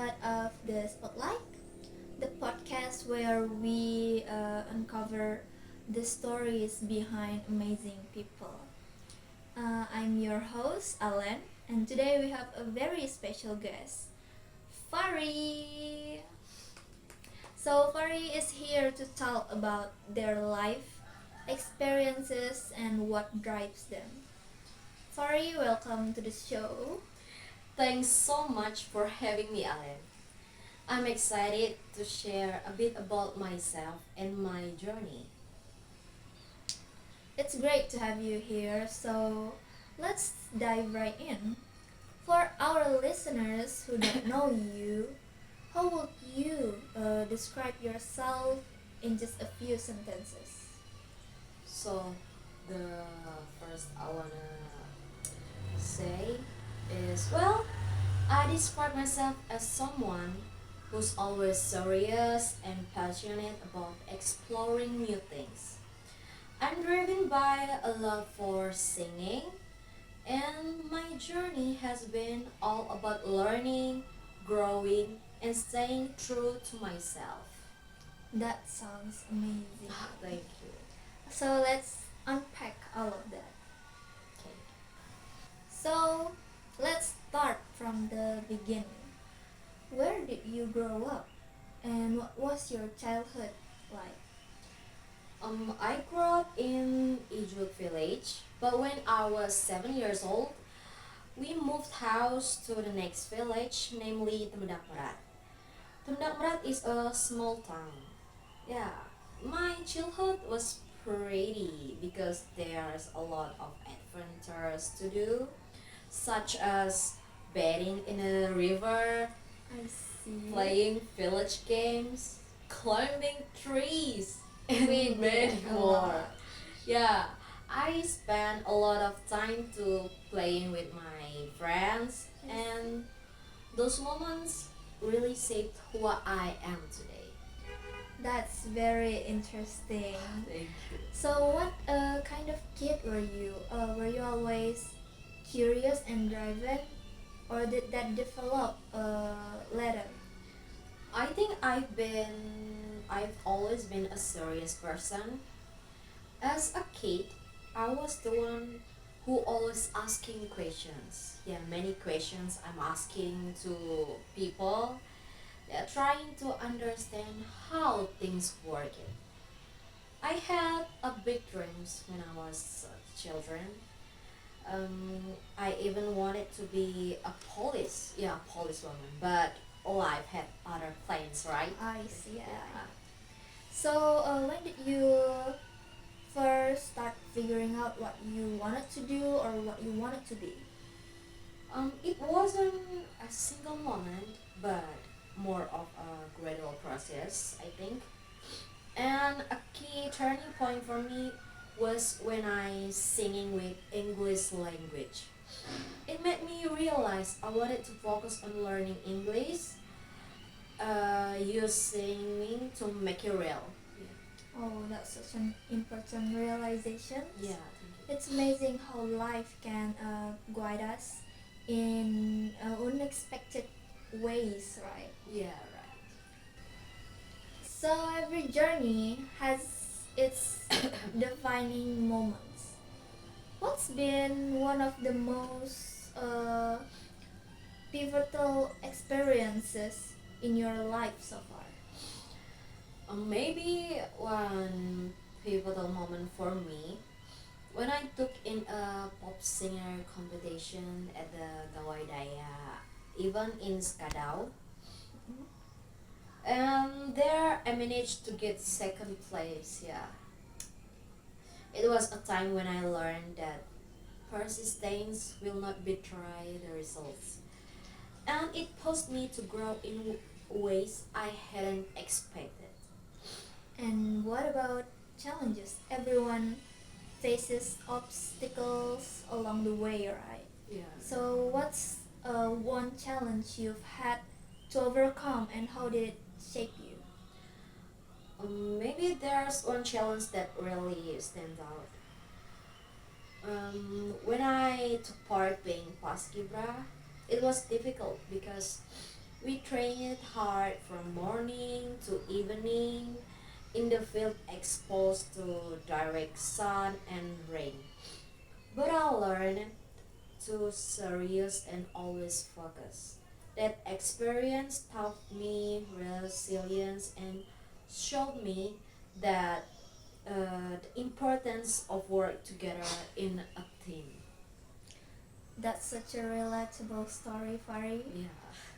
episode of the Spotlight, the podcast where we uncover the stories behind amazing people. I'm your host, Alan, and today we have a very special guest, Fari. So, Fari is here to talk about their life, experiences, and what drives them. Fari, welcome to the show. Thanks so much for having me, Alan. I'm excited to share a bit about myself and my journey. It's great to have you here. So let's dive right in. For our listeners who don't know you, how would you describe yourself in just a few sentences? So, the first I wanna say is I describe myself as someone who's always serious and passionate about exploring new things. I'm driven by a love for singing, and my journey has been all about learning, growing, and staying true to myself. That sounds amazing. Thank you. So let's unpack all of that. Okay. So let's start from the beginning. Where did you grow up? And what was your childhood like? I grew up in Ijuk village, but when I was 7 years old, we moved house to the next village, namely Tembedak Merat. Tembedak Merat is a small town. Yeah, my childhood was pretty because there's a lot of adventures to do, such as bathing in a river, I see. playing village games, climbing trees, We and did many a more. lot. Yeah, I spent a lot of time to playing with my friends, and those moments really shaped who I am today. That's very interesting. Thank you. So, what kind of kid were you? Were you always curious and driven, or did that develop later? I think I've always been a serious person. As a kid, I was the one who always asking questions. Yeah, many questions I'm asking to people. Yeah, trying to understand how things work. I had a big dreams when I was a children. I even wanted to be a police, yeah, a policewoman. But life had other plans, right? I see. Yeah. So, when did you first start figuring out what you wanted to do or what you wanted to be? It wasn't a single moment, but more of a gradual process, I think. And a key turning point for me was when I singing with English language. It made me realize I wanted to focus on learning English, use singing to make it real. Oh, that's such an important realization. Yeah, thank It's amazing how life can guide us in unexpected ways, right? you. Yeah, right. So every journey has its defining moments. What's been one of the most pivotal experiences in your life so far? Maybe one pivotal moment for me when I took in a pop singer competition at the Gawai Daya event in Skadau, and there I managed to get second place. Yeah, it was a time when I learned that persistence will not betray the results, and it pushed me to grow in ways I hadn't expected. And what about challenges? Everyone faces obstacles along the way, right? Yeah. So, what's one challenge you've had to overcome, and how did it shape you? Maybe there's one challenge that really stands out. When I took part playing Paskibra, it was difficult because We trained hard from morning to evening in the field exposed to direct sun and rain. But I learned to serious and always focus. That experience taught me resilience and showed me that the importance of work together in a team. That's such a relatable story, Fari. Yeah.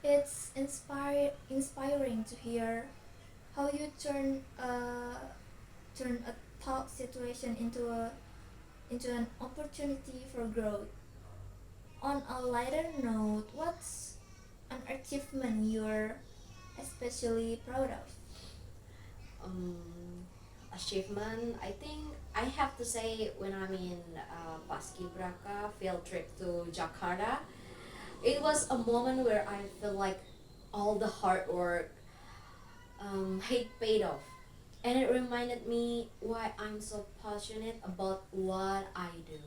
It's inspiring to hear how you turn a tough situation into an opportunity for growth. On a lighter note, what's an achievement you're especially proud of? um, Achievement, I think I have to say when I'm in Paski Braka field trip to Jakarta, it was a moment where I feel like all the hard work had paid off. And it reminded me why I'm so passionate about what I do.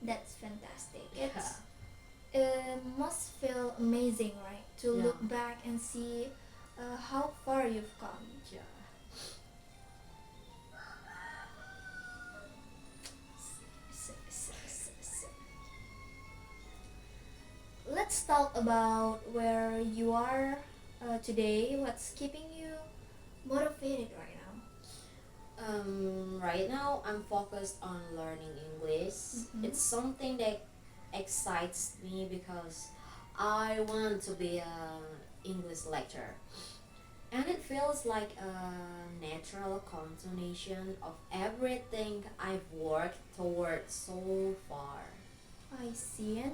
That's fantastic. Yeah, It must feel amazing, right? To yeah, look back and see how far you've come. yeah. Let's talk about where you are today. What's keeping you motivated right now? Right now, I'm focused on learning English. Mhm. It's something that excites me because I want to be an English lecturer. And it feels like a natural continuation of everything I've worked toward so far. I see. And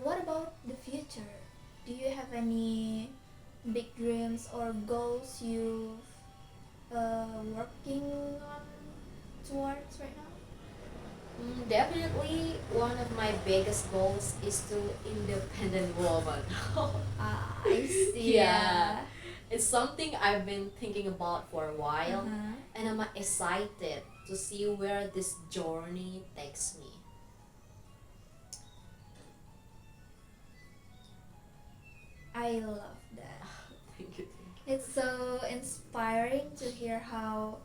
what about the future? Do you have any big dreams or goals you working on towards right now? Definitely, one of my biggest goals is to independent woman. Ah, I see. Yeah, it's something I've been thinking about for a while, Uh-huh. and I'm excited to see where this journey takes me. I love that. Thank you. It's so inspiring to hear how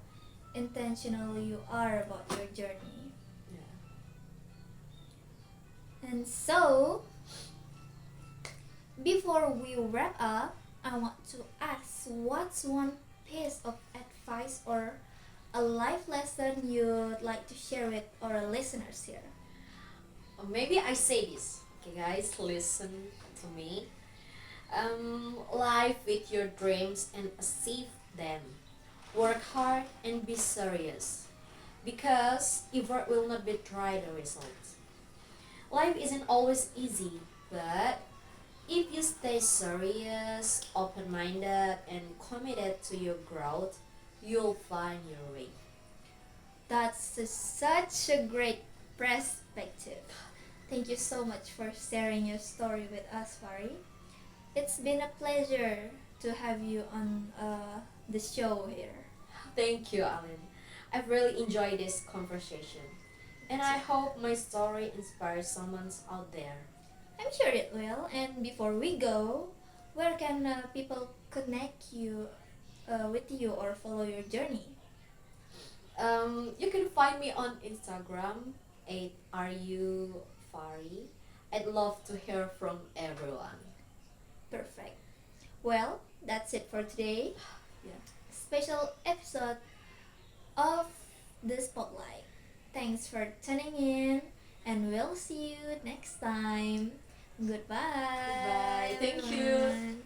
intentional you are about your journey. Yeah. And so, before we wrap up, I want to ask what's one piece of advice or a life lesson you'd like to share with our listeners here? Or maybe I say this. Okay, guys, listen to me. Live with your dreams and achieve them. Work hard and be serious. Because effort will not betray the results. Life isn't always easy, but if you stay serious, open minded, and committed to your growth, you'll find your way. Such a great perspective. Thank you so much for sharing your story with us, Fari. It's been a pleasure to have you on the show here. Thank you, Alan. I've really enjoyed this conversation. And I hope my story inspires someone out there. I'm sure it will. And before we go, where can people connect you with you or follow your journey? You can find me on Instagram at RUFari. I'd love to hear from everyone. Perfect. Well, that's it for today. Yeah. Special episode of the Spotlight. Thanks for tuning in, and we'll see you next time. Goodbye. Bye. Thank you. Everyone.